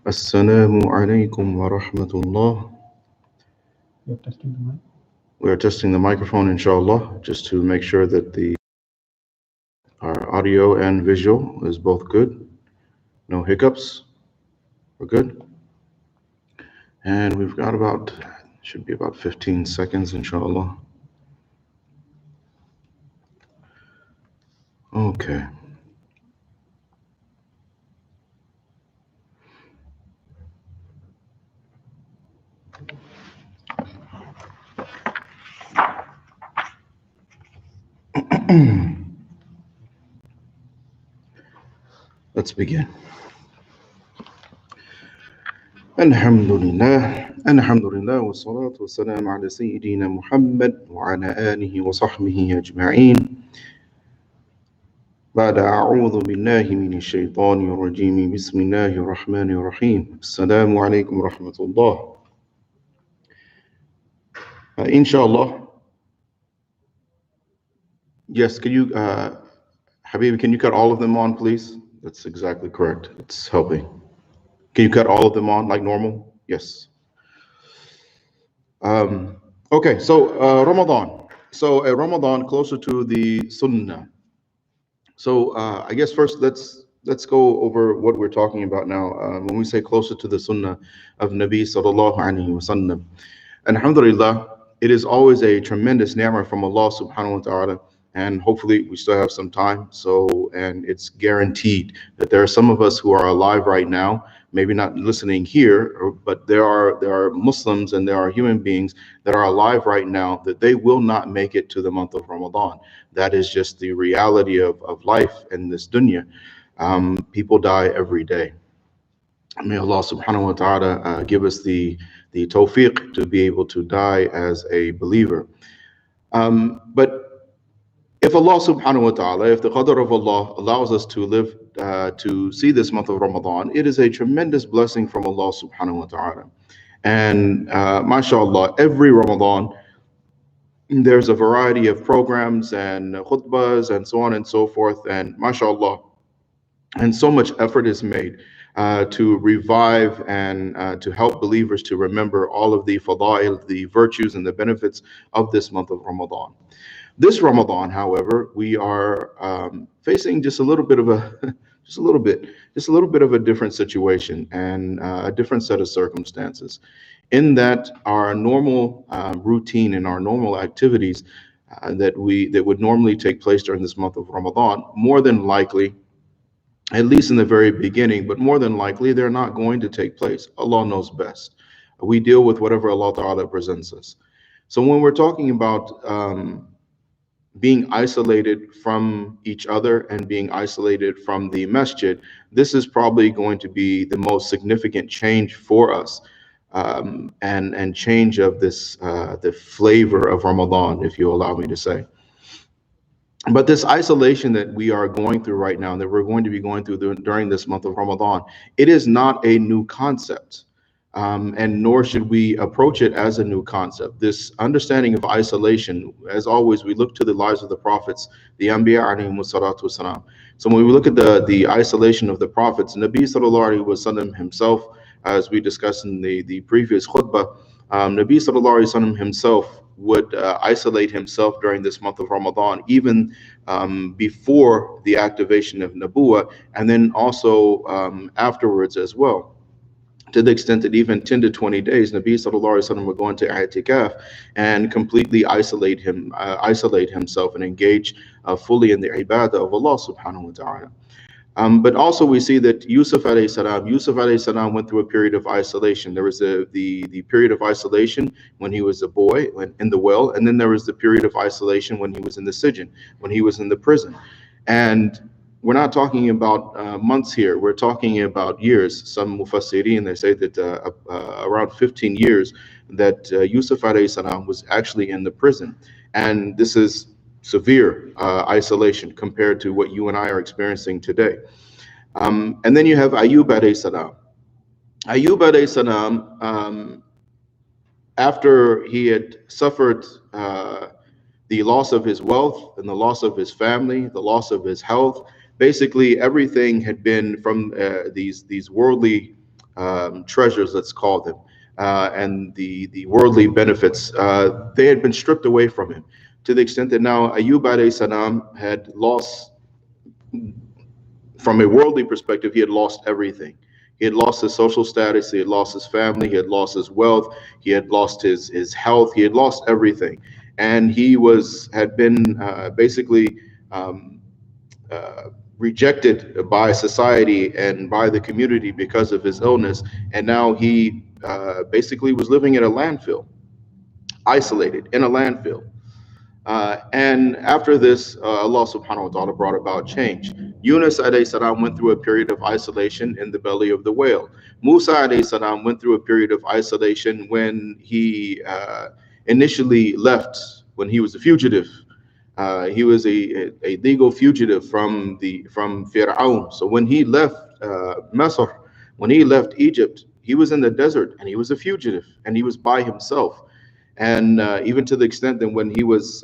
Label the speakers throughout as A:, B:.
A: Assalamu alaikum wa rahmatullah.
B: You're testing the mic.
A: We are testing the microphone, inshallah, just to make sure that our audio and visual is both good. No hiccups. We're good. And we've got should be about 15 seconds, inshallah. Okay. Let's begin. Alhamdulillah, wa salatu wa salam ala Sayyidina Muhammad wa ala alihi wa sahbihi ajma'in. بعد أعوذ بالله من الشيطان الرجيم بسم الله الرحمن الرحيم السلام عليكم ورحمة الله. Inshallah. Yes, can you, Habibi, can you cut all of them on, please? That's exactly correct. It's helping. Can you cut all of them on like normal? Yes. Okay, so Ramadan. So Ramadan closer to the Sunnah. So I guess first let's go over what we're talking about now. When we say closer to the Sunnah of Nabi sallallahu alaihi wasallam, and alhamdulillah, it is always a tremendous ni'mah from Allah subhanahu wa ta'ala and hopefully we still have some time. So, and it's guaranteed that there are some of us who are alive right now, maybe not listening here, but there are Muslims and there are human beings that are alive right now that they will not make it to the month of Ramadan. That is just the reality of life in this dunya. People die every day. May Allah subhanahu wa ta'ala give us the tawfiq to be able to die as a believer. But if Allah subhanahu wa ta'ala, if the qadr of Allah allows us to live to see this month of Ramadan, it is a tremendous blessing from Allah subhanahu wa ta'ala. And mashallah, every Ramadan, there's a variety of programs and khutbahs and so on and so forth. And mashallah, and so much effort is made to revive and to help believers to remember all of the fadail, the virtues and the benefits of this month of Ramadan. This Ramadan, however, we are facing just a little bit of a, just a little bit of a different situation and a different set of circumstances. In that our normal routine and our normal activities that would normally take place during this month of Ramadan, more than likely, at least in the very beginning, but more than likely, they're not going to take place. Allah knows best. We deal with whatever Allah Ta'ala presents us. So when we're talking about being isolated from each other and being isolated from the masjid, this is probably going to be the most significant change for us, and change of this, the flavor of Ramadan, if you allow me to say. But this isolation that we are going through right now, that we're going to be going through during this month of Ramadan, it is not a new concept, and nor should we approach it as a new concept. This understanding of isolation, as always, we look to the lives of the prophets, the Anbiya alayhimu salatu wasalam. So when we look at the isolation of the prophets, Nabi sallallahu alaihi wasallam himself, as we discussed in the previous khutbah, Nabi sallallahu alaihi wasallam himself would isolate himself during this month of Ramadan, even before the activation of Nabuwah, and then also afterwards as well, to the extent that even 10 to 20 days, Nabi sallallahu alaihi wasallam would go into i'tikaf and completely isolate himself and engage fully in the ibadah of Allah subhanahu wa ta'ala. But also we see that Yusuf alayhi salam went through a period of isolation. There was the period of isolation when he was a boy in the well, and then there was the period of isolation when he was in the sijn, when he was in the prison. And we're not talking about months here, we're talking about years. Some mufassirin, they say that around 15 years that Yusuf alayhi salam was actually in the prison. And this is severe isolation compared to what you and I are experiencing today. And then you have Ayub alayhi salam. Ayub alayhi salam, after he had suffered the loss of his wealth and the loss of his family, the loss of his health, basically everything had been from these worldly treasures, let's call them, and the worldly benefits, they had been stripped away from him, to the extent that now Ayub alayhi salam had lost, from a worldly perspective, he had lost everything. He had lost his social status, he had lost his family, he had lost his wealth, he had lost his health, he had lost everything. And he had been basically rejected by society and by the community because of his illness. And now he basically was living in a landfill, isolated in a landfill. And after this, Allah subhanahu wa ta'ala brought about change. Yunus alayhi salam went through a period of isolation in the belly of the whale. Musa alayhi salam went through a period of isolation when he initially left, when he was a fugitive. He was a legal fugitive from Fir'aun. So when he left Masr, when he left Egypt, he was in the desert and he was a fugitive and he was by himself. And even to the extent that when he was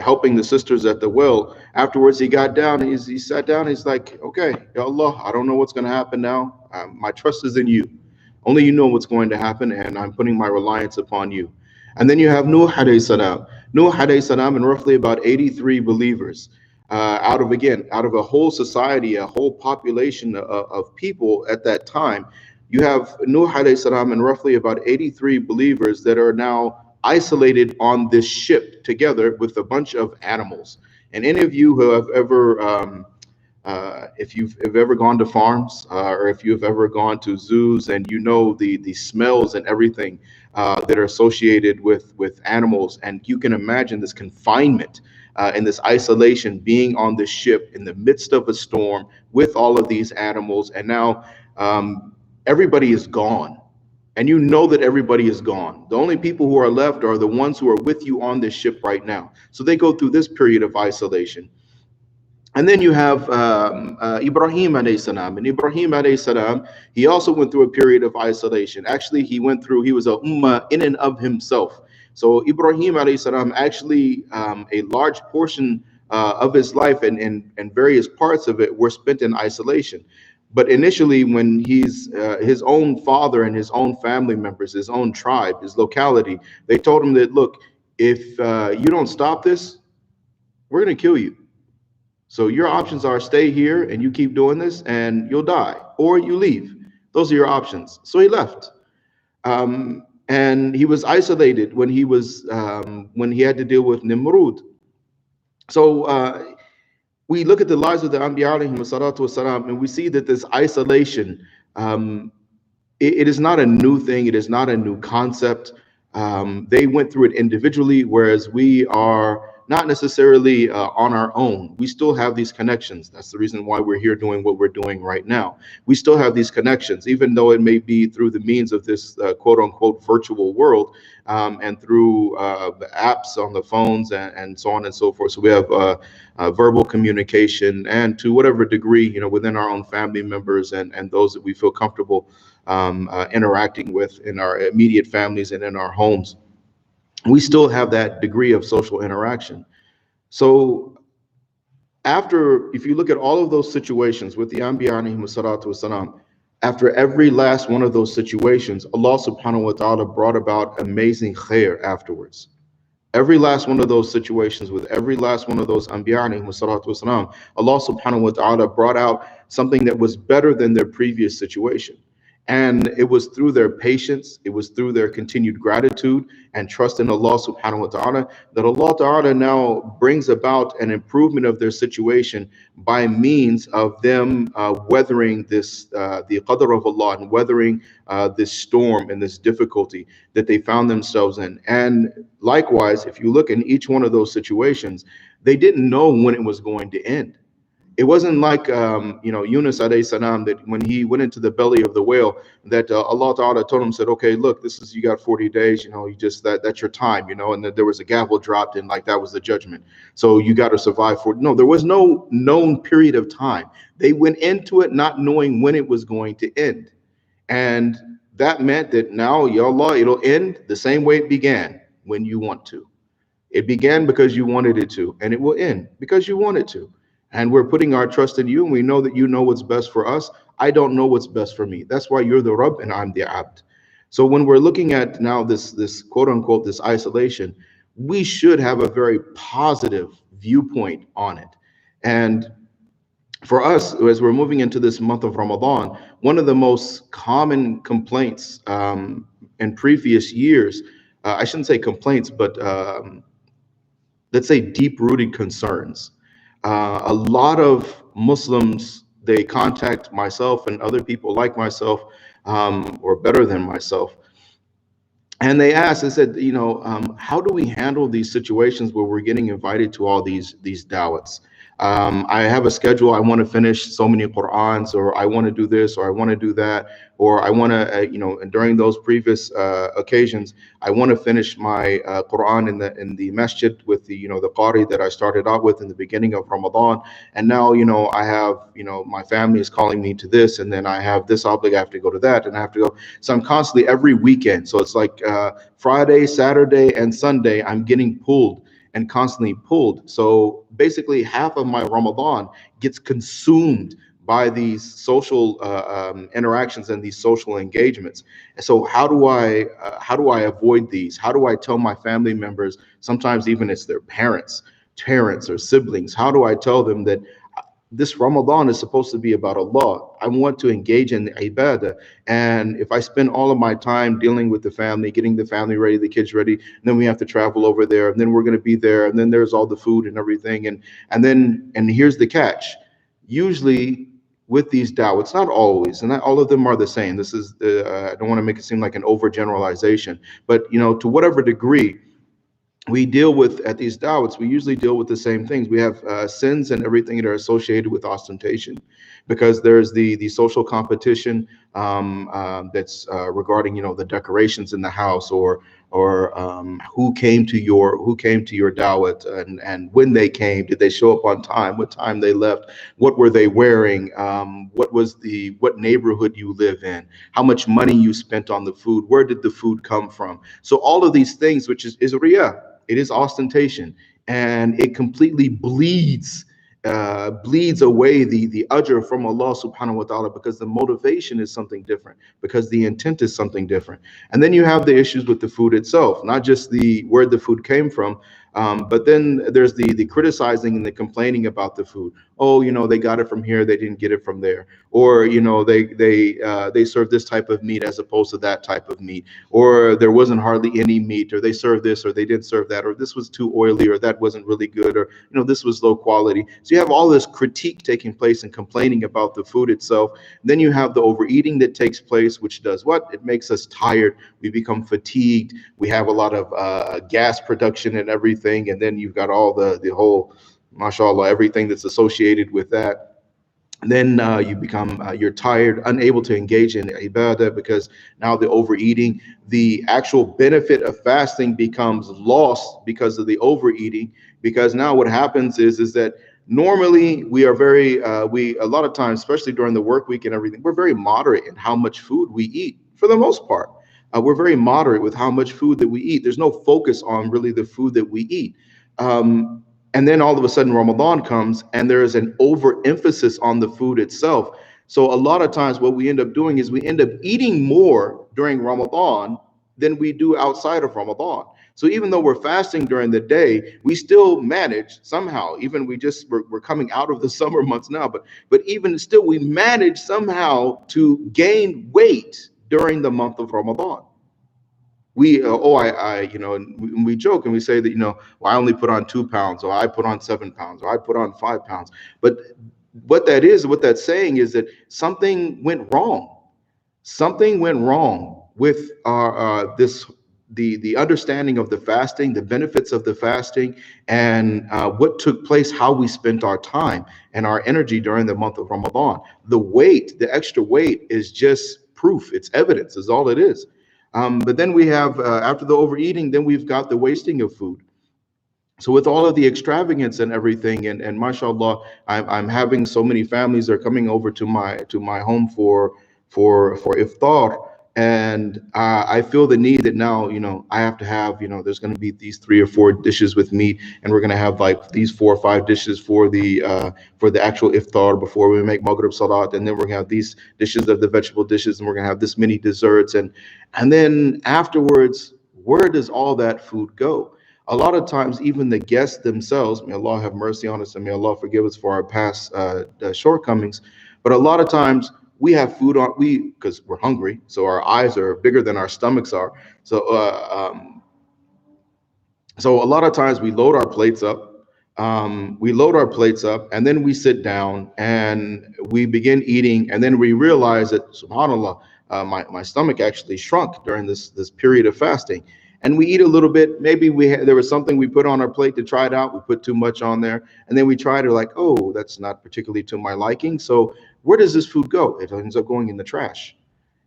A: helping the sisters at the well, afterwards he got down, he sat down, he's like, okay, Ya Allah, I don't know what's going to happen now. My trust is in you. Only you know what's going to happen, and I'm putting my reliance upon you. And then you have Nuh alayhi salam. Nuh alayhi salam and roughly about 83 believers out of a whole society, a whole population of people at that time. You have Nuh alayhi salam and roughly about 83 believers that are now isolated on this ship together with a bunch of animals. And any of you who have ever if you've ever gone to farms, or if you've ever gone to zoos, and you know the smells and everything that are associated with animals, and you can imagine this confinement and this isolation, being on this ship in the midst of a storm with all of these animals, and now everybody is gone. And you know that everybody is gone. The only people who are left are the ones who are with you on this ship right now. So they go through this period of isolation. And then you have Ibrahim alayhi salam. And Ibrahim alayhi salam, he also went through a period of isolation. Actually, he was a ummah in and of himself. So Ibrahim alayhi salam, actually a large portion of his life and various parts of it were spent in isolation. But initially, when his own father and his own family members, his own tribe, his locality, they told him that, look, if you don't stop this, we're going to kill you. So your options are stay here and you keep doing this and you'll die, or you leave. Those are your options. So he left. And he was isolated when he had to deal with Nimrud. So we look at the lives of the Anbiya alayhim salatu wasalam, and we see that this isolation, it is not a new thing. It is not a new concept. They went through it individually, whereas we are not necessarily on our own. We still have these connections. That's the reason why we're here doing what we're doing right now. We still have these connections, even though it may be through the means of this quote unquote virtual world, and through the apps on the phones and so on and so forth. So we have verbal communication, and to whatever degree, within our own family members and those that we feel comfortable interacting with in our immediate families and in our homes, we still have that degree of social interaction. So if you look at all of those situations with the Anbiya alayhim salatu wasalam, after every last one of those situations, Allah subhanahu wa ta'ala brought about amazing khair afterwards. Every last one of those situations with every last one of those Anbiya alayhim salatu wasalam, Allah subhanahu wa ta'ala brought out something that was better than their previous situation. And it was through their patience, it was through their continued gratitude and trust in Allah subhanahu wa ta'ala, that Allah ta'ala now brings about an improvement of their situation by means of them weathering this, the qadr of Allah, and weathering this storm and this difficulty that they found themselves in. And likewise, if you look in each one of those situations, they didn't know when it was going to end. It wasn't like Yunus alayhi salam, that when he went into the belly of the whale, that Allah Ta'ala told him, said, okay, look, you got 40 days, you just that's your time, and that there was a gavel dropped and like that was the judgment. So you got to survive no, there was no known period of time. They went into it not knowing when it was going to end. And that meant that now, ya Allah, it'll end the same way it began, when you want to. It began because you wanted it to, and it will end because you want it to. And we're putting our trust in you, and we know that you know what's best for us. I don't know what's best for me. That's why you're the Rabb and I'm the Abd. So when we're looking at now this quote unquote, this isolation, we should have a very positive viewpoint on it. And for us, as we're moving into this month of Ramadan, one of the most common complaints in previous years, I shouldn't say complaints, but let's say deep-rooted concerns. A lot of Muslims, they contact myself and other people like myself, or better than myself, and they asked, they said, how do we handle these situations where we're getting invited to all these da'wats? I have a schedule. I want to finish so many Qur'ans, or I want to do this, or I want to do that, or I want to, and during those previous occasions, I want to finish my Qur'an in the Masjid with the Qari that I started out with in the beginning of Ramadan. And now, I have, my family is calling me to this, and then I have this obligation, I have to go to that, and I have to go. So I'm constantly every weekend. So it's like Friday, Saturday, and Sunday, I'm getting pulled and constantly pulled. So basically half of my Ramadan gets consumed by these social interactions and these social engagements. So how do I avoid these? How do I tell my family members, sometimes even it's their parents or siblings, how do I tell them that this Ramadan is supposed to be about Allah. I want to engage in the ibadah. And if I spend all of my time dealing with the family, getting the family ready, the kids ready, and then we have to travel over there, and then we're going to be there, and then there's all the food and everything. And here's the catch. Usually with these da'wats, not always, and not all of them are the same. This is, I don't want to make it seem like an overgeneralization, but to whatever degree, we deal with at these da'wats, we usually deal with the same things. We have sins and everything that are associated with ostentation, because there's the social competition that's regarding the decorations in the house, or who came to your da'wat, and when they came, did they show up on time, what time they left, what were they wearing, what neighborhood you live in, how much money you spent on the food, where did the food come from. So all of these things, which is riyah, it is ostentation, and it completely bleeds away the ajr from Allah subhanahu wa ta'ala, because the motivation is something different, because the intent is something different. And then you have the issues with the food itself, not just the where the food came from, but then there's the criticizing and the complaining about the food. Oh, they got it from here, they didn't get it from there, or they serve this type of meat as opposed to that type of meat, or there wasn't hardly any meat, or they served this, or they didn't serve that, or this was too oily, or that wasn't really good, or this was low quality. So you have all this critique taking place and complaining about the food itself. Then you have the overeating that takes place, which does what? It makes us tired. We become fatigued. We have a lot of gas production and everything. And then you've got all the whole, mashallah, everything that's associated with that. And then you become you're tired, unable to engage in ibadah, because now the overeating, the actual benefit of fasting becomes lost because of the overeating. Because now what happens is that normally we are we a lot of times, especially during the work week and everything, we're very moderate in how much food we eat for the most part. We're very moderate with how much food that we eat. There's no focus on really the food that we eat. And then all of a sudden Ramadan comes, and there is an overemphasis on the food itself. So a lot of times what we end up doing is we end up eating more during Ramadan than we do outside of Ramadan. So even though we're fasting during the day, we still manage somehow, even we're coming out of the summer months now, but even still we manage somehow to gain weight during the month of Ramadan. We we joke and we say that well, I only put on 2 pounds, or I put on 7 pounds, or I put on 5 pounds. But what that's saying is that something went wrong. Something went wrong with our the understanding of the fasting, the benefits of the fasting, and what took place, how we spent our time and our energy during the month of Ramadan. The extra weight is just proof. It's evidence, is all it is. But then we have, after the overeating, then we've got the wasting of food. So with all of the extravagance and everything, and mashallah, I'm having so many families that are coming over to my home for iftar, and I feel the need that now I have to have there's going to be these 3 or 4 dishes with meat, and we're going to have like these 4 or 5 dishes for the actual iftar before we make maghrib salat, and then we're going to have these dishes of the vegetable dishes, and we're going to have this many desserts, and then afterwards, where does all that food go? A lot of times, even the guests themselves, may Allah have mercy on us and may Allah forgive us for our past shortcomings, but a lot of times we have food on because we're hungry, so our eyes are bigger than our stomachs are. So a lot of times we load our plates up. And then we sit down and we begin eating, and then we realize that, subhanallah, my stomach actually shrunk during this period of fasting. And we eat a little bit. Maybe there was something we put on our plate to try it out. We put too much on there, and then we try to oh, that's not particularly to my liking. So where does this food go? It ends up going in the trash.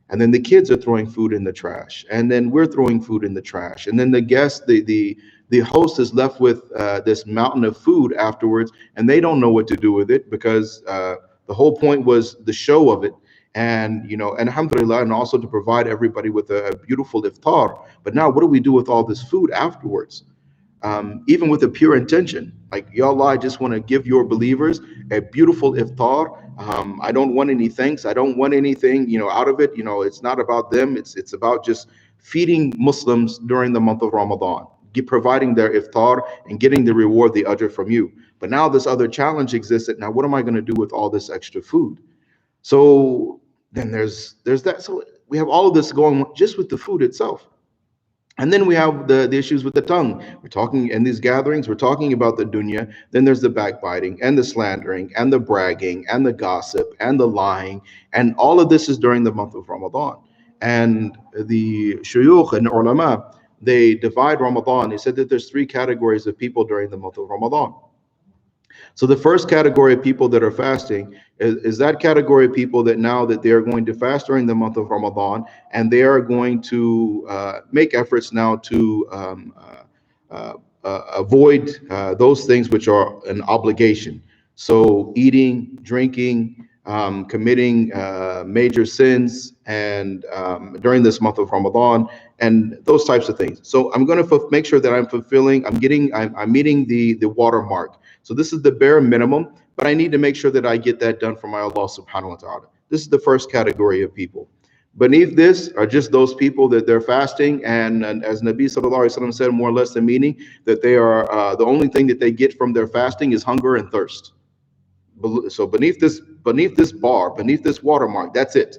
A: And then the kids are throwing food in the trash, and then we're throwing food in the trash, and then the guest, the host is left with this mountain of food afterwards, and they don't know what to do with it, because the whole point was the show of it, and and alhamdulillah, and also to provide everybody with a beautiful iftar. But now, what do we do with all this food afterwards? Even with a pure intention, like, Ya Allah, I just want to give your believers a beautiful iftar. I don't want any thanks. I don't want anything, out of it. It's not about them. It's about just feeding Muslims during the month of Ramadan, providing their iftar and getting the reward, the ajr from you. But now this other challenge existed. Now, what am I going to do with all this extra food? So then there's that. So we have all of this going on just with the food itself. And then we have the issues with the tongue. We're talking in these gatherings, we're talking about the dunya. Then there's the backbiting and the slandering and the bragging and the gossip and the lying. And all of this is during the month of Ramadan. And the shuyukh and ulama, they divide Ramadan. They said that there's three categories of people during the month of Ramadan. So the first category of people that are fasting is that category of people that now that they are going to fast during the month of Ramadan, and they are going to make efforts now to avoid those things which are an obligation. So eating, drinking, committing major sins, and during this month of Ramadan, and those types of things. So I'm going to make sure that I'm meeting the watermark. So this is the bare minimum, but I need to make sure that I get that done for my Allah subhanahu wa ta'ala. This is the first category of people. Beneath this are just those people that they're fasting, and as Nabi sallallahu alaihi wasallam said, more or less the meaning that they are the only thing that they get from their fasting is hunger and thirst. So beneath this bar, beneath this watermark, that's it.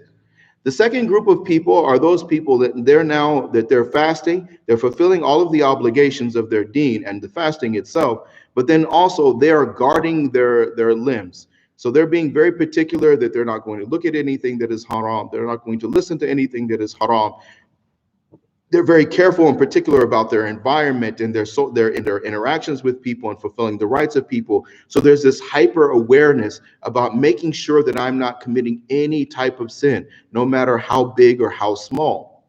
A: The second group of people are those people that they're fasting, they're fulfilling all of the obligations of their deen and the fasting itself, but then also they are guarding their limbs. So they're being very particular that they're not going to look at anything that is haram. They're not going to listen to anything that is haram. They're very careful and particular about their environment and their interactions with people and fulfilling the rights of people. So there's this hyper awareness about making sure that I'm not committing any type of sin, no matter how big or how small.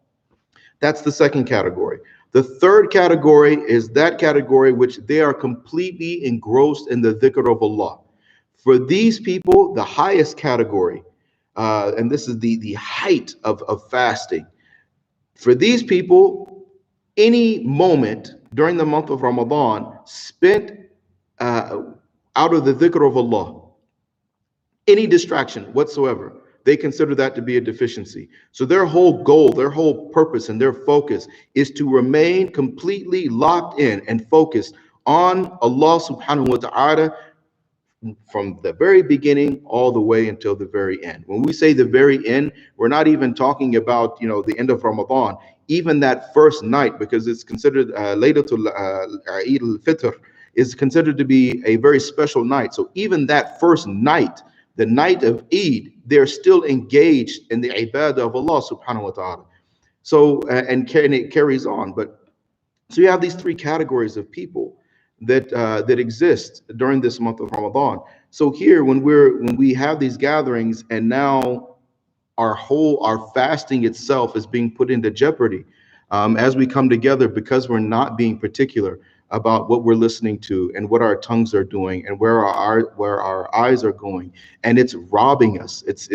A: That's the second category. The third category is that category which they are completely engrossed in the dhikr of Allah. For these people, the highest category, and this is the height of fasting. For these people, any moment during the month of Ramadan spent out of the dhikr of Allah, any distraction whatsoever, they consider that to be a deficiency. So their whole goal, their whole purpose, and their focus is to remain completely locked in and focused on Allah subhanahu wa ta'ala from the very beginning all the way until the very end. When we say the very end, we're not even talking about, the end of Ramadan, even that first night, because it's considered Laylatul Eid al-Fitr is considered to be a very special night. So even that first night, the night of Eid, they're still engaged in the ibadah of Allah subhanahu wa ta'ala. So, and it carries on. But so you have these three categories of people that exist during this month of Ramadan. So here, when we have these gatherings, and now our fasting itself is being put into jeopardy as we come together, because we're not being particular about what we're listening to and what our tongues are doing and where our eyes are going, and it's robbing us. It's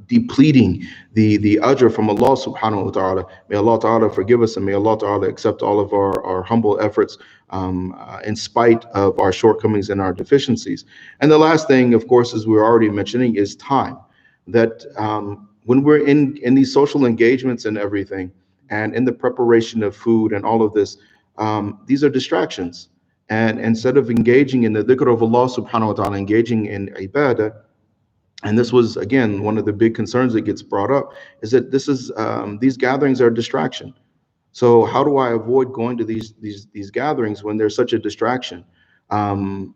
A: depleting the ajr from Allah subhanahu wa ta'ala. May Allah ta'ala forgive us, and may Allah ta'ala accept all of our humble efforts in spite of our shortcomings and our deficiencies. And the last thing, of course, as we were already mentioning, is time. That when we're in these social engagements and everything, and in the preparation of food and all of this, these are distractions. And instead of engaging in the dhikr of Allah subhanahu wa ta'ala, engaging in ibadah, and this was, again, one of the big concerns that gets brought up, is that these gatherings are a distraction. So how do I avoid going to these gatherings when there's such a distraction? I'm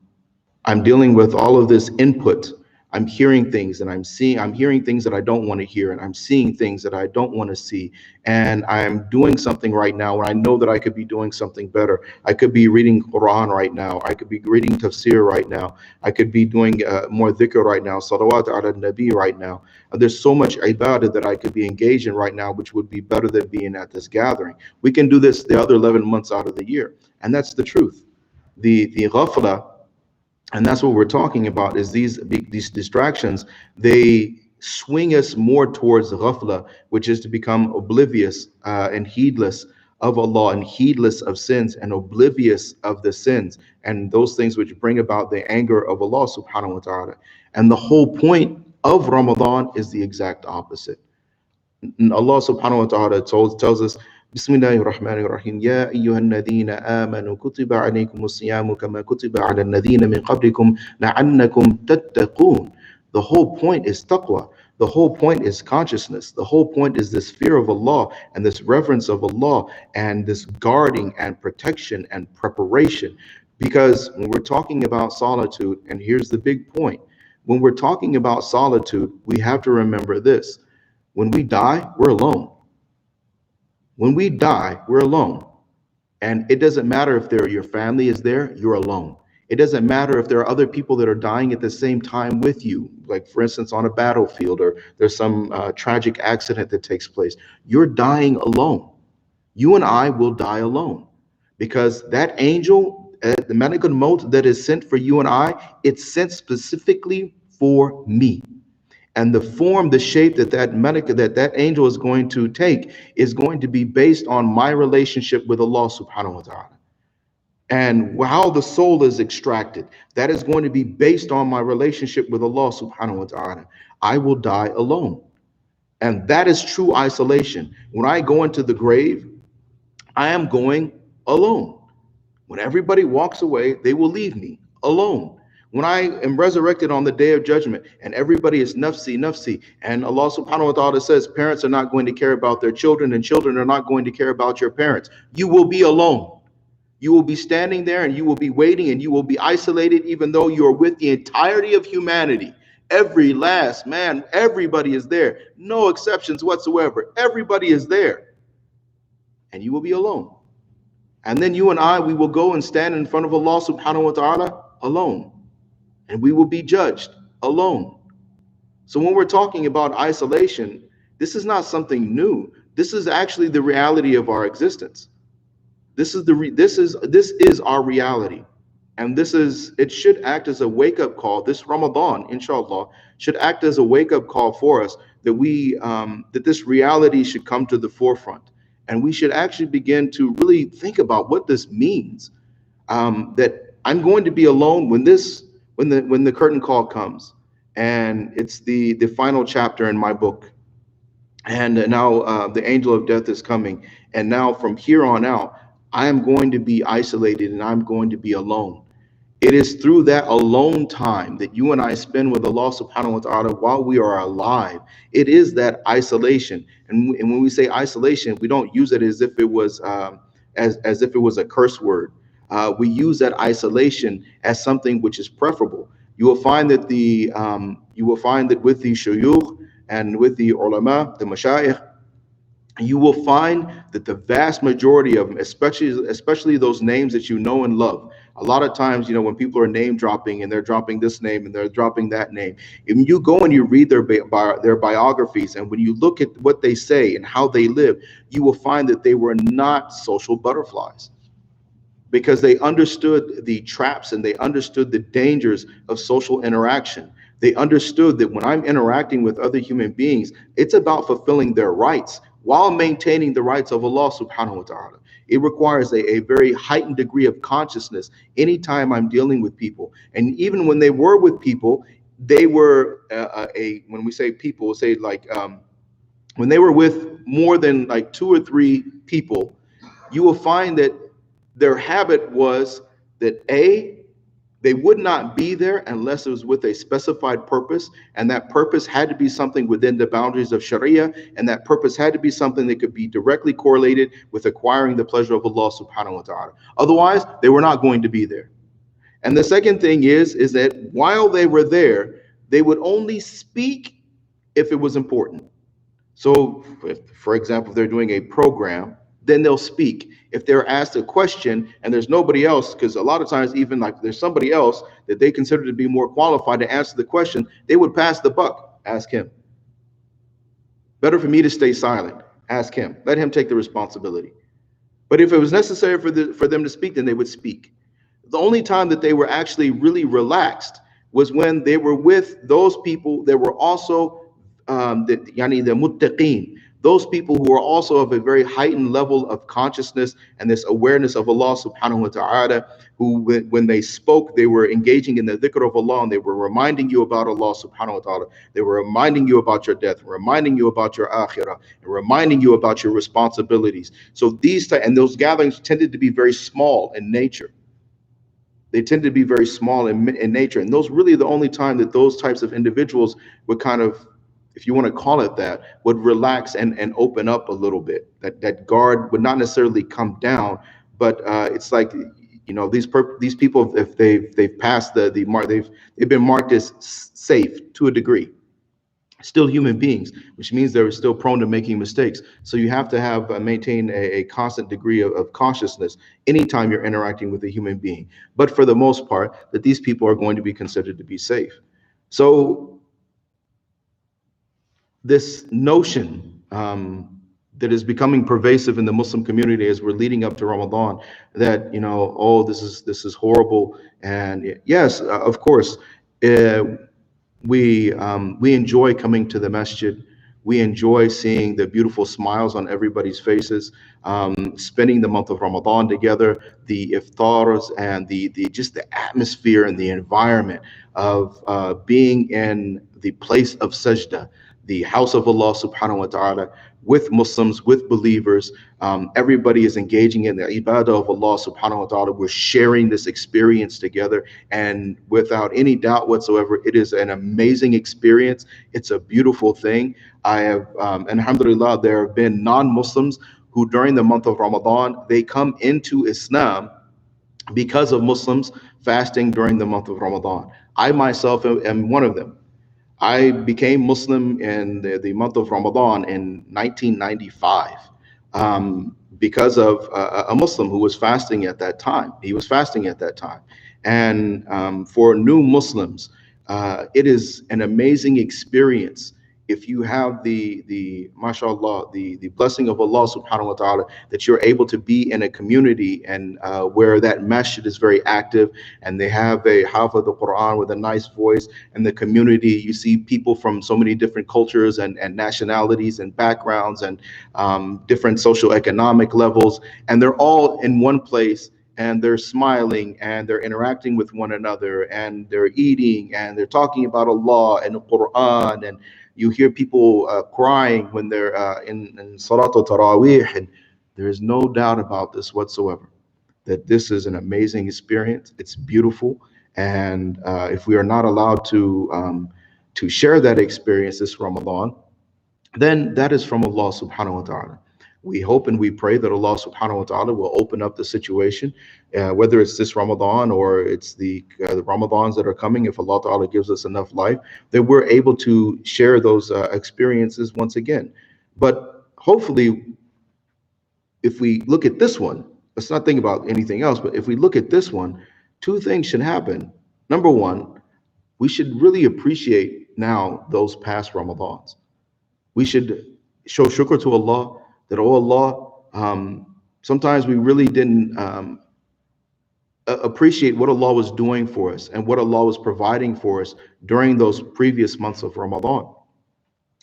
A: dealing with all of this input. I'm hearing things, and I'm hearing things that I don't want to hear, and I'm seeing things that I don't want to see. And I'm doing something right now when I know that I could be doing something better. I could be reading Quran right now. I could be reading tafsir right now. I could be doing more dhikr right now, salawat ala nabi right now. There's so much ibadah that I could be engaged in right now, which would be better than being at this gathering. We can do this the other 11 months out of the year. And that's the truth. The ghafla, and that's what we're talking about, is these distractions. They swing us more towards ghafla, which is to become oblivious and heedless of Allah, and heedless of sins, and oblivious of the sins and those things which bring about the anger of Allah subhanahu wa ta'ala. And the whole point of Ramadan is the exact opposite. And Allah subhanahu wa ta'ala tells us بسم الله الرحمن الرحيم يا أيها الذين آمنوا كتب عليكم الصيام كما كتب على الذين من قبلكم لعلكم تتقون. The whole point is taqwa. The whole point is consciousness. The whole point is this fear of Allah and this reverence of Allah and this guarding and protection and preparation. Because when we're talking about solitude, and here's the big point, when we're talking about solitude, we have to remember this. When we die, we're alone. When we die, we're alone. And it doesn't matter if your family is there, you're alone. It doesn't matter if there are other people that are dying at the same time with you, like for instance, on a battlefield, or there's some tragic accident that takes place. You're dying alone. You and I will die alone because that angel, the Malakul Maut that is sent for you and I, it's sent specifically for me. And the form, the shape that that angel is going to take is going to be based on my relationship with Allah subhanahu wa ta'ala. And how the soul is extracted, that is going to be based on my relationship with Allah subhanahu wa ta'ala. I will die alone. And that is true isolation. When I go into the grave, I am going alone. When everybody walks away, they will leave me alone. When I am resurrected on the day of judgment and everybody is nafsi, nafsi, and Allah subhanahu wa ta'ala says parents are not going to care about their children and children are not going to care about your parents, you will be alone. You will be standing there and you will be waiting and you will be isolated, even though you are with the entirety of humanity. Every last man, everybody is there. No exceptions whatsoever. Everybody is there. And you will be alone. And then you and I, we will go and stand in front of Allah subhanahu wa ta'ala alone. And we will be judged alone. So when we're talking about isolation, this is not something new. This is actually the reality of our existence. This is our reality. And it should act as a wake-up call. This Ramadan, inshallah, should act as a wake-up call for us that that this reality should come to the forefront. And we should actually begin to really think about what this means. That I'm going to be alone when the curtain call comes, and it's the final chapter in my book. And now the angel of death is coming. And now from here on out, I am going to be isolated and I'm going to be alone. It is through that alone time that you and I spend with Allah subhanahu wa ta'ala while we are alive. It is that isolation. And when we say isolation, we don't use it as if it was as if it was a curse word. We use that isolation as something which is preferable. You will find that with the shuyukh and with the ulama, the mashayikh, you will find that the vast majority of them, especially those names that you know and love, a lot of times, when people are name dropping and they're dropping this name and they're dropping that name, if you go and you read their biographies, and when you look at what they say and how they live, you will find that they were not social butterflies, because they understood the traps and they understood the dangers of social interaction. They understood that when I'm interacting with other human beings, it's about fulfilling their rights while maintaining the rights of Allah subhanahu wa ta'ala. It requires a very heightened degree of consciousness anytime I'm dealing with people. And even when they were with people, they were when we say people, we'll say when they were with more than like 2 or 3 people, you will find that their habit was that they would not be there unless it was with a specified purpose, and that purpose had to be something within the boundaries of Sharia, and that purpose had to be something that could be directly correlated with acquiring the pleasure of Allah subhanahu wa ta'ala. Otherwise, they were not going to be there. And the second thing is that while they were there, they would only speak if it was important. So, for example, if they're doing a program, then they'll speak. If they're asked a question and there's nobody else, because a lot of times even like there's somebody else that they consider to be more qualified to answer the question, they would pass the buck. Ask him. Better for me to stay silent. Ask him. Let him take the responsibility. But if it was necessary for them to speak, then they would speak. The only time that they were actually really relaxed was when they were with those people that were also the muttaqeen, those people who are also of a very heightened level of consciousness and this awareness of Allah subhanahu wa ta'ala, who when they spoke, they were engaging in the dhikr of Allah, and they were reminding you about Allah subhanahu wa ta'ala. They were reminding you about your death, reminding you about your akhirah, and reminding you about your responsibilities. So those gatherings tended to be very small in nature. They tend to be very small in nature. And those really the only time that those types of individuals would kind of, if you want to call it that, would relax and open up a little bit. That guard would not necessarily come down, but it's like, these people, if they've passed the mark, they've been marked as safe to a degree. Still human beings, which means they're still prone to making mistakes. So you have to have maintain a constant degree of cautiousness anytime you're interacting with a human being. But for the most part, that these people are going to be considered to be safe. So this notion that is becoming pervasive in the Muslim community as we're leading up to Ramadan, that oh, this is horrible, and yes, of course. We enjoy coming to the masjid. We enjoy seeing the beautiful smiles on everybody's faces, spending the month of Ramadan together, the iftars and the just the atmosphere and the environment of being in the place of sajda, the house of Allah subhanahu wa ta'ala, with Muslims, with believers. Everybody is engaging in the ibadah of Allah subhanahu wa ta'ala. We're sharing this experience together, and without any doubt whatsoever, it is an amazing experience. It's a beautiful thing. I have, alhamdulillah, there have been non-Muslims who during the month of Ramadan, they come into Islam because of Muslims fasting during the month of Ramadan. I myself am one of them. I became Muslim in the month of Ramadan in 1995 because of a Muslim who was fasting at that time. He was fasting at that time. And for new Muslims, it is an amazing experience if you have the mashallah, the blessing of Allah subhanahu wa ta'ala, that you're able to be in a community and where that masjid is very active, and they have a hafiz of the Quran with a nice voice, and the community, you see people from so many different cultures and nationalities and backgrounds and different social economic levels, and they're all in one place, and they're smiling and they're interacting with one another, and they're eating and they're talking about Allah and the Quran, and you hear people crying when they're in Salatul Taraweeh, and there is no doubt about this whatsoever, that this is an amazing experience. It's beautiful, and if we are not allowed to share that experience this Ramadan, then that is from Allah subhanahu wa ta'ala. We hope and we pray that Allah subhanahu wa ta'ala will open up the situation, whether it's this Ramadan or it's the Ramadans that are coming, if Allah ta'ala gives us enough life, that we're able to share those experiences once again. But hopefully, if we look at this one, let's not think about anything else, but if we look at this one, two things should happen. Number one, we should really appreciate now those past Ramadans. We should show shukr to Allah, that, oh Allah, sometimes we really didn't appreciate what Allah was doing for us and what Allah was providing for us during those previous months of Ramadan,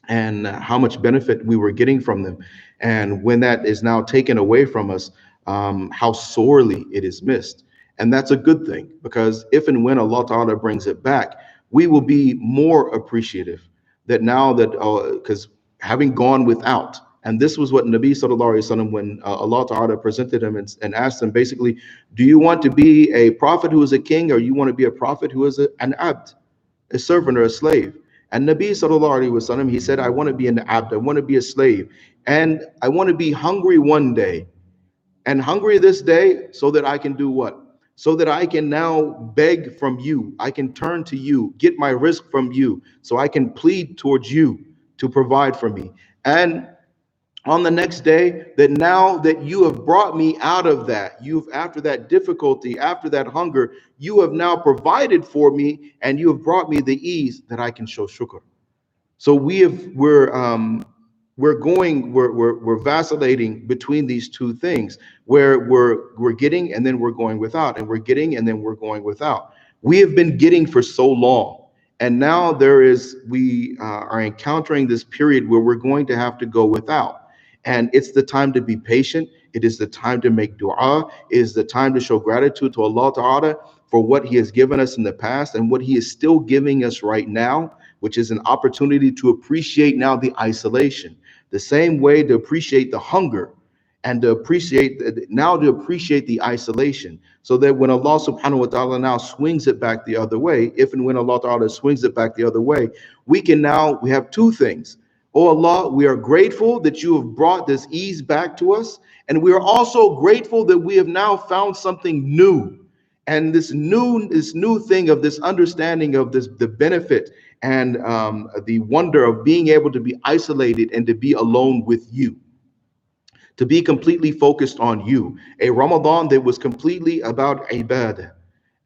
A: and how much benefit we were getting from them. And when that is now taken away from us, how sorely it is missed. And that's a good thing, because if and when Allah Ta'ala brings it back, we will be more appreciative that now that, because having gone without, and this was what Nabi Sallallahu Alaihi Wasallam, when Allah Ta'ala presented him and asked him basically, do you want to be a prophet who is a king, or you want to be a prophet who is an abd, a servant or a slave? And Nabi Sallallahu Alaihi Wasallam, he said, I want to be an abd, I want to be a slave, and I want to be hungry one day, and hungry this day so that I can do what? So that I can now beg from you, I can turn to you, get my rizq from you, so I can plead towards you to provide for me. And on the next day, that now that you have brought me out of that, after that difficulty, after that hunger, you have now provided for me, and you have brought me the ease that I can show shukr. So we're vacillating between these two things, where we're getting and then we're going without, and we're getting and then we're going without. We have been getting for so long, And now we are encountering this period where we're going to have to go without. And it's the time to be patient. It is the time to make dua. It is the time to show gratitude to Allah Ta'ala for what He has given us in the past and what He is still giving us right now, which is an opportunity to appreciate now the isolation, the same way to appreciate the hunger and to appreciate the isolation, so that when Allah subhanahu wa ta'ala now swings it back the other way, if and when Allah ta'ala swings it back the other way, we have two things. Oh Allah, we are grateful that you have brought this ease back to us, and we are also grateful that we have now found something new. And this new thing of this understanding of this, the benefit and the wonder of being able to be isolated and to be alone with you, to be completely focused on you. A Ramadan that was completely about ibadah,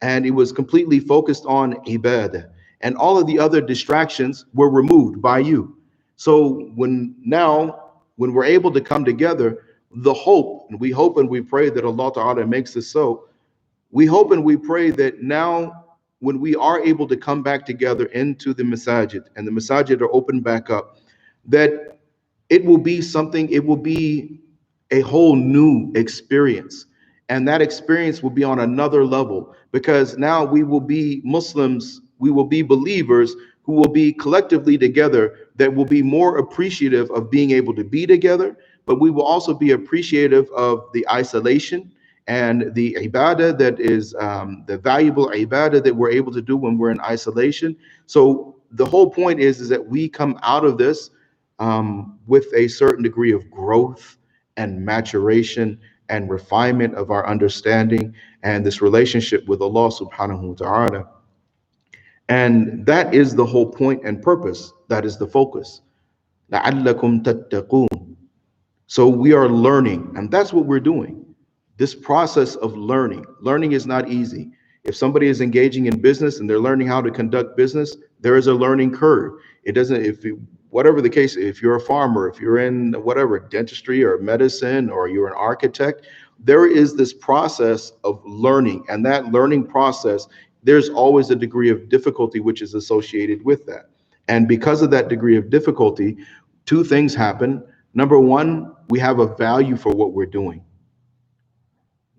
A: and it was completely focused on ibadah, and all of the other distractions were removed by you. So when we're able to come together, and we hope and we pray that Allah Ta'ala makes this so. We hope and we pray that now when we are able to come back together into the masajid, and the masajid are opened back up, that it will be a whole new experience. And that experience will be on another level, because now we will be Muslims, we will be believers who will be collectively together, that will be more appreciative of being able to be together, but we will also be appreciative of the isolation and the ibadah that is the valuable ibadah that we're able to do when we're in isolation. So the whole point is that we come out of this with a certain degree of growth and maturation and refinement of our understanding and this relationship with Allah subhanahu wa ta'ala. And that is the whole point and purpose. That is the focus. لَعَلَّكُمْ تَتَّقُونَ. So we are learning, and that's what we're doing. This process of learning is not easy. If somebody is engaging in business and they're learning how to conduct business, there is a learning curve. It doesn't, whatever the case, if you're a farmer, if you're in whatever, dentistry or medicine, or you're an architect, there is this process of learning. And that learning process, there's always a degree of difficulty which is associated with that. And because of that degree of difficulty, two things happen. Number one, we have a value for what we're doing.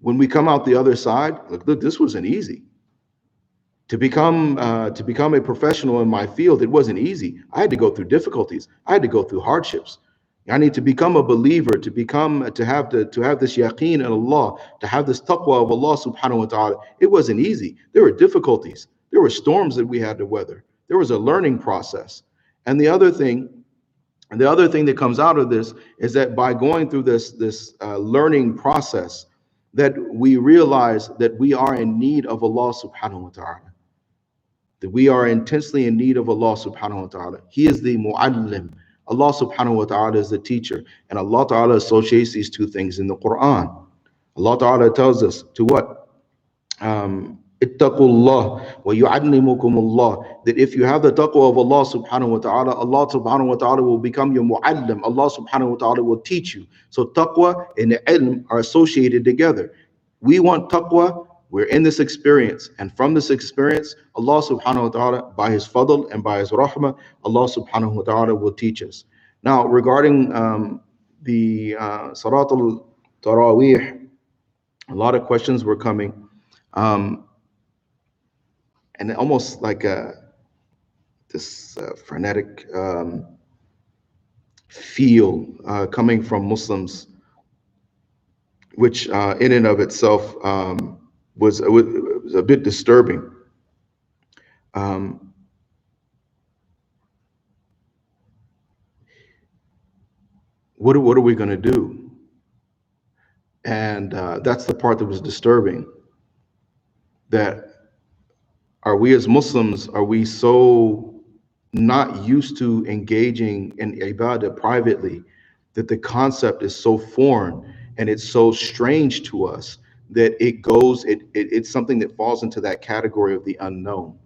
A: When we come out the other side, look, this wasn't easy. To become a professional in my field, it wasn't easy. I had to go through difficulties. I had to go through hardships. I need to become a believer, to have this yaqeen in Allah, to have this taqwa of Allah subhanahu wa ta'ala. It wasn't easy. There were difficulties. There were storms that we had to weather. There was a learning process. And the other thing that comes out of this is that by going through this learning process, that we realize that we are in need of Allah subhanahu wa ta'ala, that we are intensely in need of Allah subhanahu wa ta'ala. He is the mu'allim. Allah subhanahu wa ta'ala is the teacher. And Allah ta'ala associates these two things in the Quran. Allah ta'ala tells us to what? Ittaqullah wa yu'allimukumullah, that if you have the taqwa of Allah subhanahu wa ta'ala, Allah subhanahu wa ta'ala will become your mu'allim. Allah subhanahu wa ta'ala will teach you. So taqwa and ilm are associated together. We want taqwa, we're in this experience, and from this experience, Allah subhanahu wa ta'ala, by His fadl and by His rahmah, Allah subhanahu wa ta'ala will teach us. Now, regarding the Salat al-Tarawih, a lot of questions were coming. And almost like this frenetic feel coming from Muslims, which in and of itself was a bit disturbing. What are we going to do? And that's the part that was disturbing. That are we as Muslims, are we so not used to engaging in ibadah privately that the concept is so foreign and it's so strange to us that it's something that falls into that category of the unknown.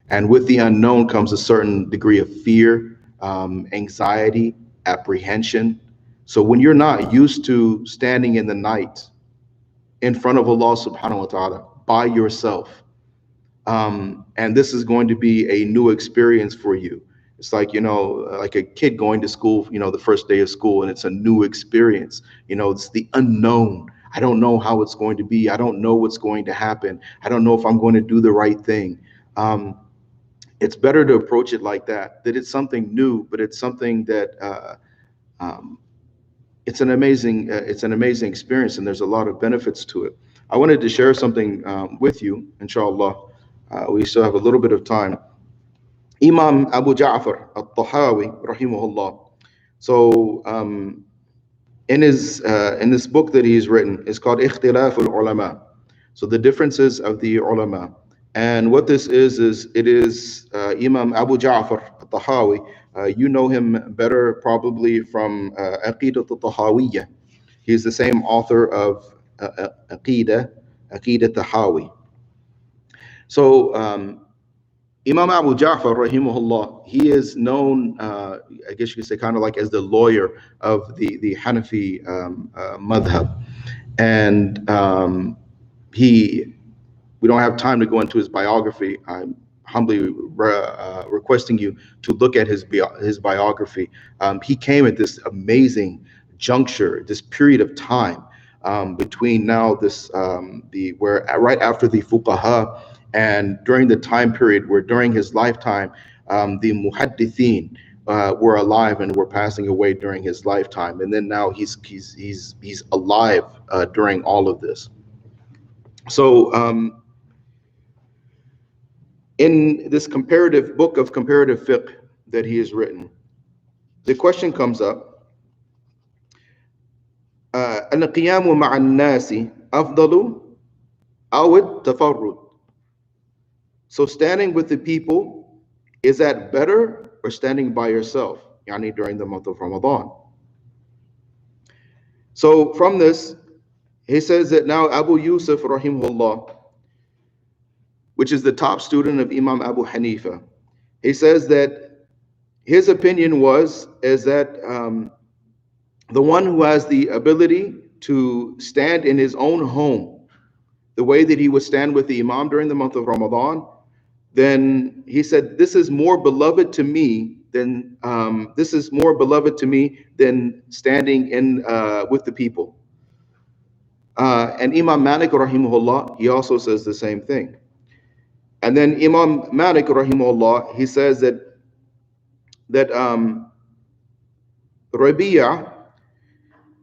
A: And with the unknown comes a certain degree of fear, anxiety, apprehension. So when you're not used to standing in the night in front of Allah subhanahu wa ta'ala by yourself, And this is going to be a new experience for you. It's like, like a kid going to school, the first day of school, and it's a new experience. It's the unknown. I don't know how it's going to be. I don't know what's going to happen. I don't know if I'm going to do the right thing. It's better to approach it like that it's something new, but it's something that um, it's an amazing experience, and there's a lot of benefits to it. I wanted to share something with you, inshallah. We still have a little bit of time. Imam Abu Ja'far al-Tahawi, rahimahullah. So in this book that he's written, it's called Ikhtilaf al-Ulama. So the differences of the ulama. And what this is it is Imam Abu Ja'far al-Tahawi. You know him better probably from Aqidat al-Tahawiyya. He's the same author of Aqidah Tahawi. So Imam Abu Ja'far, rahimahullah, he is known, I guess you could say, kind of like as the lawyer of the Hanafi madhab. And we don't have time to go into his biography. I'm humbly requesting you to look at his biography. He came at this amazing juncture, this period of time between now where right after the fuqaha, and during the time period where during his lifetime the muhaddithin were alive and were passing away during his lifetime, and then now he's alive during all of this. So in this comparative book of comparative fiqh that he has written, the question comes up: القيام مع الناس أفضل أو التفرد? So standing with the people, is that better, or standing by yourself, yani during the month of Ramadan? So from this, he says that now Abu Yusuf rahimahullah, which is the top student of Imam Abu Hanifa, he says that his opinion is that the one who has the ability to stand in his own home, the way that he would stand with the Imam during the month of Ramadan, then he said, this is more beloved to me than standing in with the people. And Imam Malik rahimahullah, he also says the same thing. And then Imam Malik rahimahullah, he says that Rabi'a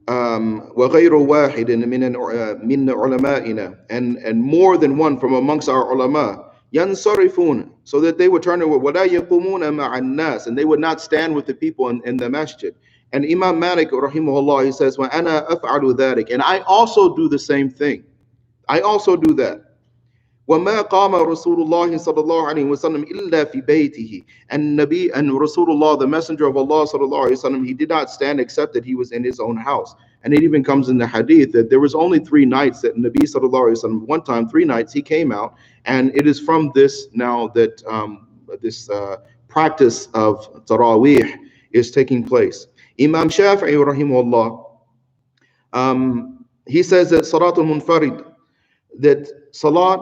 A: وغير واحد من علمائنا, and more than one from amongst our ulama, ينصرفون, so that they would turn away, ولا يقومون مع الناس, and they would not stand with the people in the masjid. And Imam Malik rahimahullah, he says, وأنا أفعل ذلك, and I also do the same thing. I also do that. وما قام رسول الله صلى الله عليه وسلم إلا في بيته, and Rasulullah, the Messenger of Allah صلى الله عليه وسلم, he did not stand except that he was in his own house. And it even comes in the hadith that there was only 3 nights that Nabi صلى الله عليه وسلم, one time 3 nights he came out, and it is from this now that this practice of tarawih is taking place. Imam Shafi'i rahimahullah, he says that salatul munfarid, that salat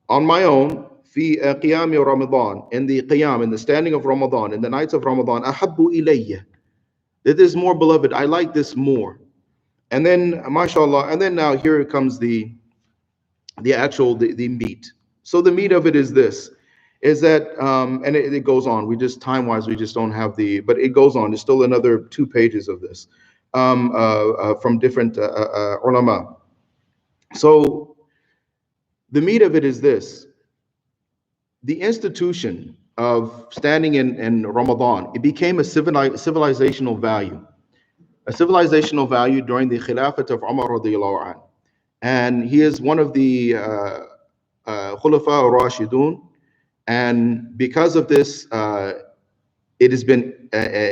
A: on my own, fi qiyam Ramadan, in the qiyam, in the standing of Ramadan, in the nights of Ramadan, ahabbu ilayya, that is more beloved, I like this more. And then, mashallah, and then now here comes the actual meat. So the meat of it is this, is that, and it goes on, we just, time-wise, we just don't have but it goes on, there's still another 2 pages of this, from different ulama. So the meat of it is this: the institution of standing in Ramadan, it became a civilizational value. A civilizational value during the Khilafat of Umar radiallahu anhu. And he is one of the Khulafa Rashidun. And because of this, it has been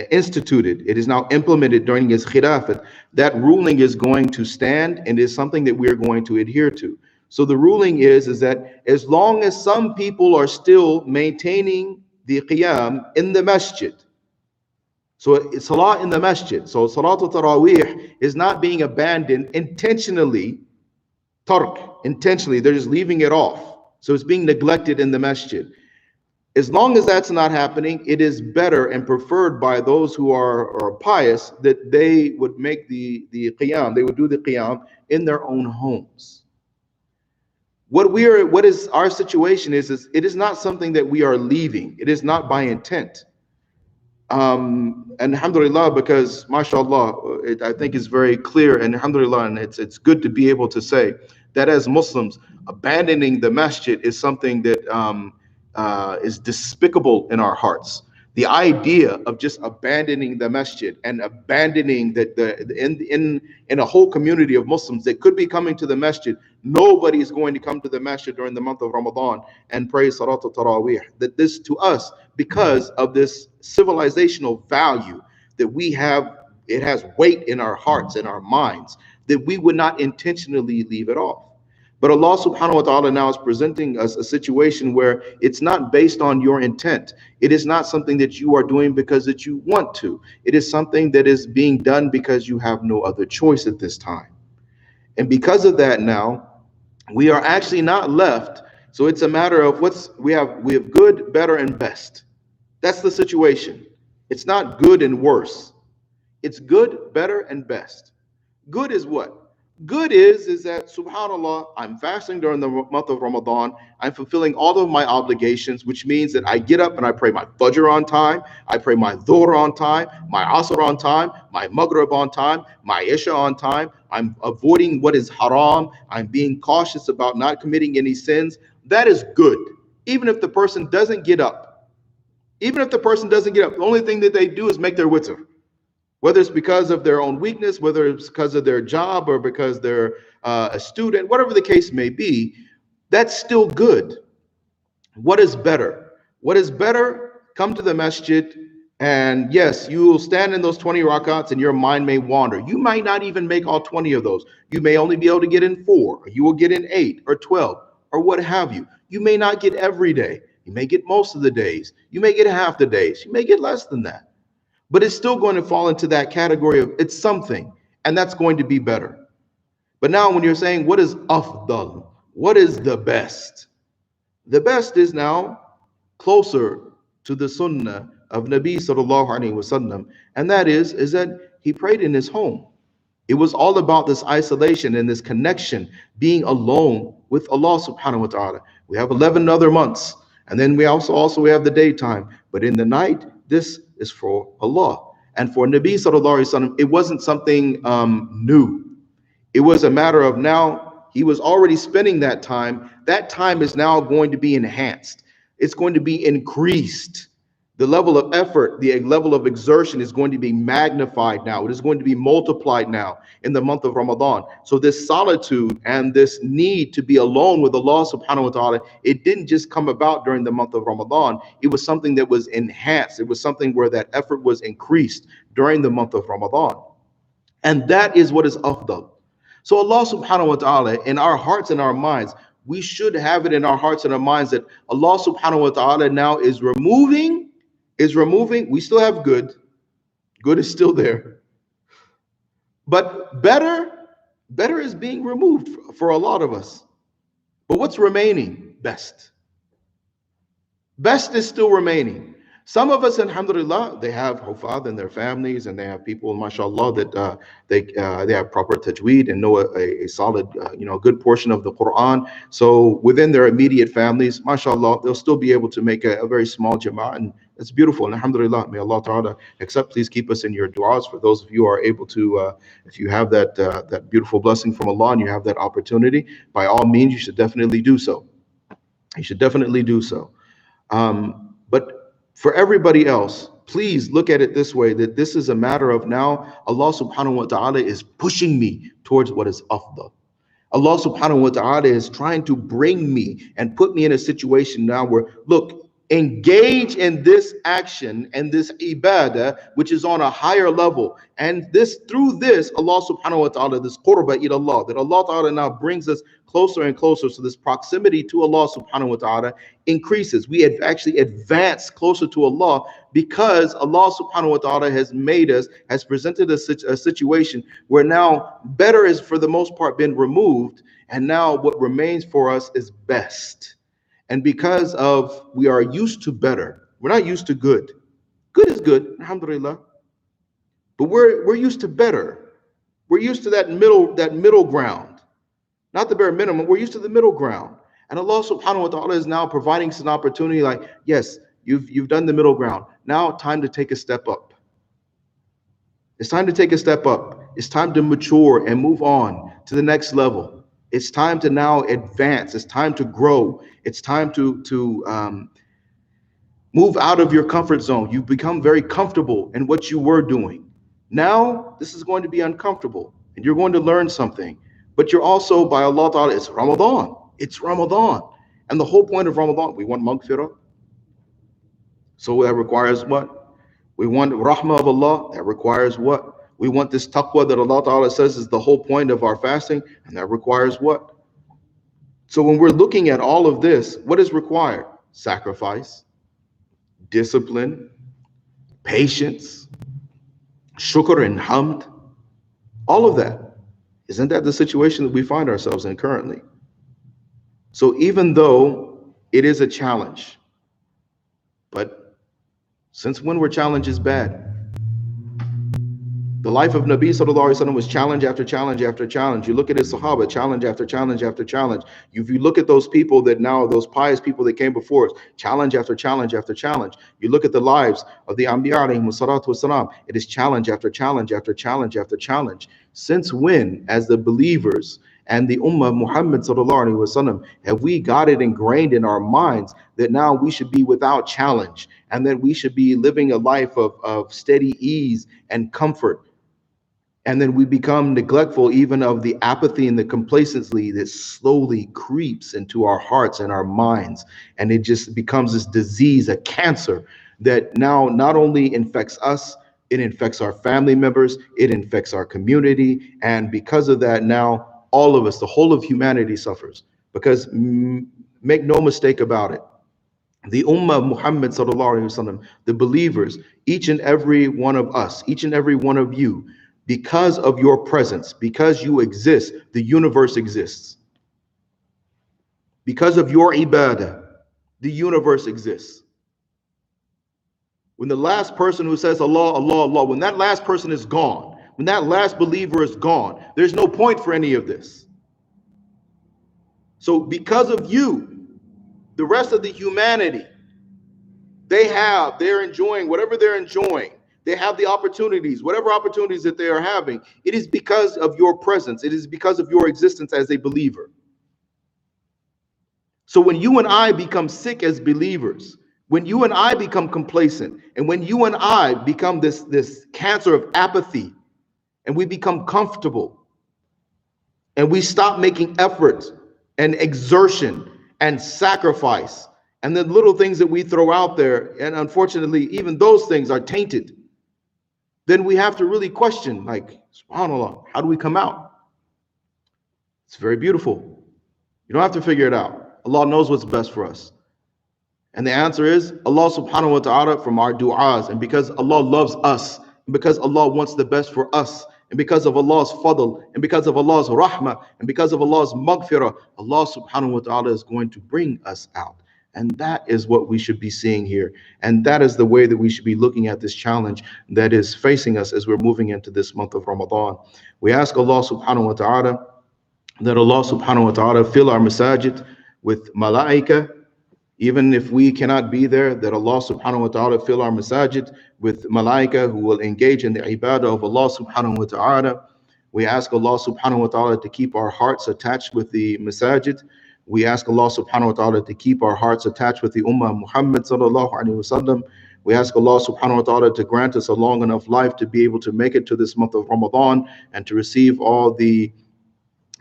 A: instituted. It is now implemented during his Khilafat. That ruling is going to stand, and is something that we are going to adhere to. So the ruling is that as long as some people are still maintaining the qiyam in the masjid, so it's salah in the masjid, so salatul tarawih is not being abandoned intentionally, tark, intentionally, they're just leaving it off. So it's being neglected in the masjid. As long as that's not happening, it is better and preferred by those who are pious that they would make the qiyam, they would do the qiyam in their own homes. What is our situation is it is not something that we are leaving. It is not by intent. And alhamdulillah, because mashallah, I think it's very clear, and alhamdulillah, and it's good to be able to say that as Muslims, abandoning the masjid is something that is despicable in our hearts. The idea of just abandoning the masjid and abandoning in a whole community of Muslims that could be coming to the masjid, nobody is going to come to the masjid during the month of Ramadan and pray Salatul Taraweeh. That this to us, because of this civilizational value that we have, it has weight in our hearts and our minds, that we would not intentionally leave it off. But Allah subhanahu wa ta'ala now is presenting us a situation where it's not based on your intent. It is not something that you are doing because that you want to. It is something that is being done because you have no other choice at this time. And because of that now, we are actually not left. So it's a matter of we have good, better, and best. That's the situation. It's not good and worse. It's good, better, and best. Good is what? Good is that, subhanAllah, I'm fasting during the month of Ramadan. I'm fulfilling all of my obligations, which means that I get up and I pray my Fajr on time. I pray my Dhuhr on time, my Asr on time, my Maghrib on time, my Isha on time. I'm avoiding what is haram. I'm being cautious about not committing any sins. That is good. Even if the person doesn't get up. Even if the person doesn't get up, the only thing that they do is make their witr. Whether it's because of their own weakness, whether it's because of their job or because they're a student, whatever the case may be, that's still good. What is better? What is better? Come to the masjid, and yes, you will stand in those 20 rakats and your mind may wander. You might not even make all 20 of those. You may only be able to get in 4, or you will get in 8 or 12, or what have you. You may not get every day. You may get most of the days. You may get half the days. You may get less than that. But it's still going to fall into that category of it's something, and that's going to be better. But now when you're saying what is afdal, what is the best? The best is now closer to the sunnah of Nabi sallallahu alaihi wasallam, and that is that he prayed in his home. It was all about this isolation and this connection, being alone with Allah subhanahu wa ta'ala. We have 11 other months, and then we also have the daytime, but in the night, this is for Allah. And for Nabi sallallahu alaihi wasallam, it wasn't something new. It was a matter of now he was already spending that time. That time is now going to be enhanced. It's going to be increased. The level of effort, the level of exertion is going to be magnified now. It is going to be multiplied now in the month of Ramadan. So this solitude and this need to be alone with Allah subhanahu wa ta'ala, it didn't just come about during the month of Ramadan. It was something that was enhanced. It was something where that effort was increased during the month of Ramadan. And that is what is afdal. So Allah subhanahu wa ta'ala, in our hearts and our minds, we should have it in our hearts and our minds that Allah subhanahu wa ta'ala now is removing. We still have good is still there, but better is being removed for a lot of us. But what's remaining? Best is still remaining. Some of us, alhamdulillah, they have hufad in their families, and they have people, mashallah, that they have proper tajweed and know a solid, good portion of the Quran. So within their immediate families, mashallah, they'll still be able to make a very small jama'ah, and it's beautiful. And alhamdulillah, may Allah ta'ala accept. Please keep us in your du'as. For those of you who are able to, if you have that beautiful blessing from Allah and you have that opportunity, by all means, you should definitely do so. You should definitely do so. But for everybody else, please look at it this way, that this is a matter of now Allah subhanahu wa ta'ala is pushing me towards what is afdal. Allah subhanahu wa ta'ala is trying to bring me and put me in a situation now where, look, engage in this action and this ibadah, which is on a higher level. And through this, Allah subhanahu wa ta'ala, this qurba ila Allah, that Allah ta'ala now brings us closer and closer. So this proximity to Allah subhanahu wa ta'ala increases. We have actually advanced closer to Allah because Allah subhanahu wa ta'ala has presented a situation where now better is for the most part been removed. And now what remains for us is best. And because of we are used to better, we're not used to good. Good is good, alhamdulillah. But we're used to better. We're used to that middle ground. Not the bare minimum. We're used to the middle ground. And Allah subhanahu wa ta'ala is now providing us an opportunity like, yes, you've done the middle ground. Now time to take a step up. It's time to take a step up. It's time to mature and move on to the next level. It's time to now advance. It's time to grow. It's time to move out of your comfort zone. You've become very comfortable in what you were doing. Now, this is going to be uncomfortable and you're going to learn something. But you're also, by Allah Ta'ala, it's Ramadan. It's Ramadan. And the whole point of Ramadan, we want maghfirah. So that requires what? We want rahmah of Allah. That requires what? We want this taqwa that Allah Ta'ala says is the whole point of our fasting. And that requires what? So when we're looking at all of this, what is required? Sacrifice, discipline, patience, shukr and hamd, all of that. Isn't that the situation that we find ourselves in currently? So even though it is a challenge, but since when were challenges bad? The life of Nabi sallallahu alaihi wasallam was challenge after challenge after challenge. You look at his Sahaba, challenge after challenge after challenge. If you look at those people that now, those pious people that came before us, challenge after challenge after challenge. You look at the lives of the Anbiya alayhimu salatu wasalam, it is challenge after challenge after challenge after challenge. Since when, as the believers and the Ummah of Muhammad sallallahu alaihi wasallam, have we got it ingrained in our minds that now we should be without challenge and that we should be living a life of steady ease and comfort? And then we become neglectful even of the apathy and the complacency that slowly creeps into our hearts and our minds. And it just becomes this disease, a cancer that now not only infects us, it infects our family members, it infects our community. And because of that, now all of us, the whole of humanity suffers. Because make no mistake about it, the Ummah of Muhammad sallallahu alaihi wasallam, the believers, each and every one of us, each and every one of you, because of your presence, because you exist, the universe exists. Because of your ibadah, the universe exists. When the last person who says Allah, Allah, Allah, when that last person is gone, when that last believer is gone, there's no point for any of this. So because of you, the rest of the humanity, they're enjoying whatever they're enjoying. They have the opportunities, whatever opportunities that they are having. It is because of your presence. It is because of your existence as a believer. So when you and I become sick as believers, when you and I become complacent, and when you and I become this cancer of apathy, and we become comfortable, and we stop making efforts and exertion and sacrifice, and the little things that we throw out there, and unfortunately, even those things are tainted, then we have to really question, like, subhanAllah, how do we come out? It's very beautiful. You don't have to figure it out. Allah knows what's best for us. And the answer is Allah subhanahu wa ta'ala from our du'as. And because Allah loves us, and because Allah wants the best for us, and because of Allah's fadl, and because of Allah's rahmah, and because of Allah's maghfirah, Allah subhanahu wa ta'ala is going to bring us out. And that is what we should be seeing here. And that is the way that we should be looking at this challenge that is facing us as we're moving into this month of Ramadan. We ask Allah subhanahu wa ta'ala that Allah subhanahu wa ta'ala fill our masajid with malaika. Even if we cannot be there, that Allah subhanahu wa ta'ala fill our masajid with malaika who will engage in the ibadah of Allah subhanahu wa ta'ala. We ask Allah subhanahu wa ta'ala to keep our hearts attached with the masajid. We ask Allah subhanahu wa ta'ala to keep our hearts attached with the Ummah of Muhammad sallallahu alaihi wasallam. We ask Allah subhanahu wa ta'ala to grant us a long enough life to be able to make it to this month of Ramadan and to receive all the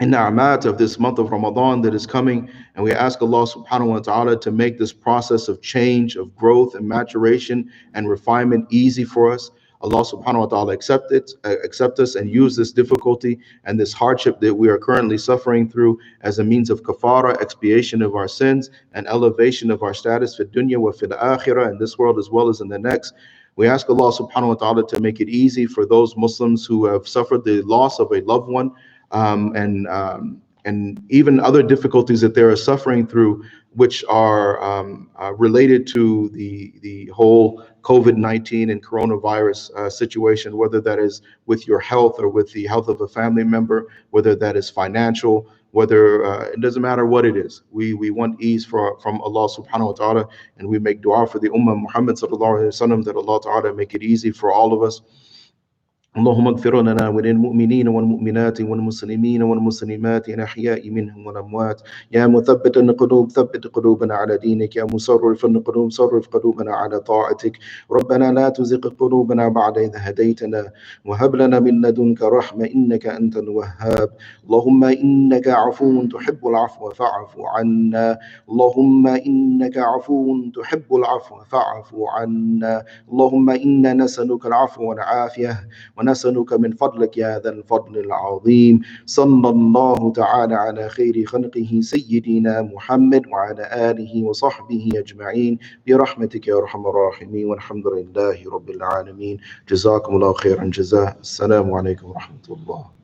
A: ni'mat of this month of Ramadan that is coming. And we ask Allah subhanahu wa ta'ala to make this process of change, of growth and maturation and refinement easy for us. Allah subhanahu wa ta'ala accept us and use this difficulty and this hardship that we are currently suffering through as a means of kafara, expiation of our sins and elevation of our status for dunya wa fil akhirah, in this world as well as in the next. We ask Allah subhanahu wa ta'ala to make it easy for those Muslims who have suffered the loss of a loved one, and and even other difficulties that they are suffering through, which are related to the whole COVID-19 and coronavirus situation, whether that is with your health or with the health of a family member, whether that is financial, whether it doesn't matter what it is. We want ease from Allah subhanahu wa ta'ala, and we make dua for the Ummah Muhammad sallallahu alaihi wasallam that Allah ta'ala make it easy for all of us. اللهم اغفر لنا وللمؤمنين والمؤمنات والمسلمين والمسلمات الأحياء منهم والأموات يا مثبت القلوب ثبت قلوبنا على دينك يا مصرف القلوب صرف قلوبنا على طاعتك ربنا لا تزغ قلوبنا بعد إذ هديتنا وهب لنا من لدنك رحمة إنك أنت الوهاب اللهم إنك عفو تحب العفو فاعف عنا اللهم إنك عفو تحب العفو فاعف عنا اللهم إنا نسألك العفو والعافية ونسألك من فضلك يا ذا الفضل العظيم صلى الله تعالى على خير خلقه سيدنا محمد وعلى آله وصحبه أجمعين برحمتك يا أرحم الراحمين والحمد لله رب العالمين جزاكم الله خيرا جزاء السلام عليكم ورحمة الله